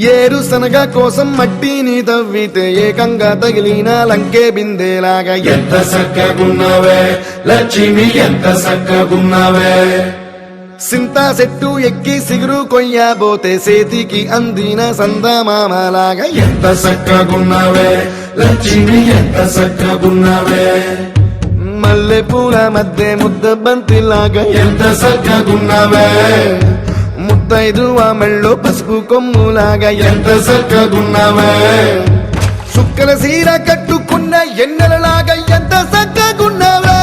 ఏరుశనగ కోసం మట్టిని తవ్వితే ఏకంగా తగిలిన లంకే బిందేలాగా ఎంత సక్కగున్నావే లక్ష్మి, ఎంత సక్కగున్నావే. సింతా చెట్టు ఎక్కి సిగురు కొయ్యబోతే సేతికి అందిన సందమామలాగా ఎంత సక్కగున్నావే లక్ష్మి, ఎంత సక్కగున్నావే. మల్లె పూల మధ్య ముద్ద బంతిలాగా ఎంత సక్కగున్నావే. ముద్దైదువ మెళ్ళో పసుపు కొమ్ములాగా ఎంత సక్కగున్నావే. సుక్కల సీర కట్టుకున్న ఎన్నెలలాగా ఎంత చక్కగున్నావే.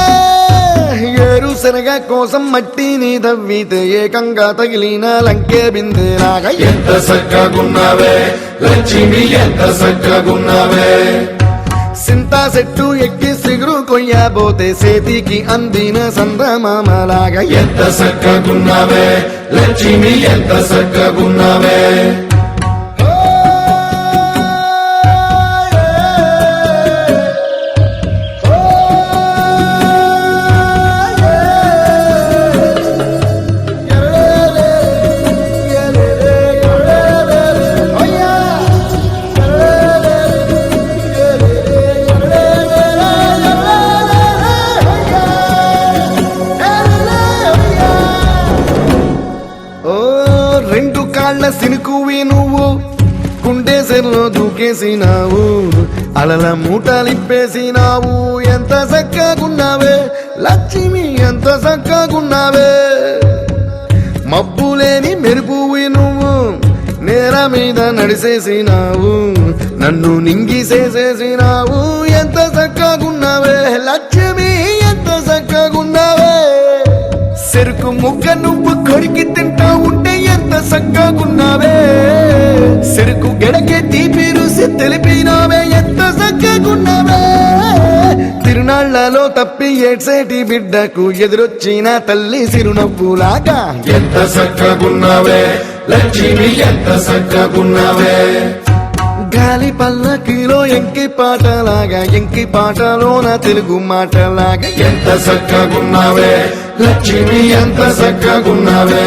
ఏరుశనగ కోసం మట్టిని తవ్వితే ఏకంగా తగిలిన లంకే బిందేలాగా ఎంత సక్కగున్నావే లక్ష్మి, ఎంత సక్కగున్నావే. సింతా చెట్టు ఎక్కి సిగురు కొయ్యబోతే సేతికి అందిన సందమామలాగా ఎంత సక్కగున్నావే లక్ష్మి, ఎంత సక్కగున్నావే. రెండు కాళ్ళ సినుకువి నువ్వు కుండేసెల్లో దూకేసినావు, అలల మూటలిప్పేసినావు. ఎంత చక్కగున్నావే లక్ష్మి, ఎంత చక్కగున్నావే. మబ్బులేని మెరుపువి నువ్వు నేల మీద నడిసేసినావు, నన్ను నింగిసేసేసినావు. ఎంత చక్కగున్నావే లక్ష్మి, ఎంత చక్కగున్నావే. చెరుకు ముక్క నువ్వు కొరికి తింటా ఉంటే ఎంత చక్కగున్నావే. చెరుకు గడకే తీపి రుసి తెలిపినావే, ఎంత చక్కగున్నావే. తిరునాళ్లలో తప్పి ఏడ్సేటి బిడ్డకు ఎదురొచ్చిన తల్లి సిరునవ్వులాగా ఎంత సక్కగున్నావే లక్ష్మి, ఎంత సక్కగున్నావే. గాలి పల్లకిలో ఎంకి పాటలాగా, ఎంకి పాటలోన తెలుగు మాటలాగా ఎంత సక్కగున్నావే లక్ష్మి, ఎంత సక్కగున్నావే.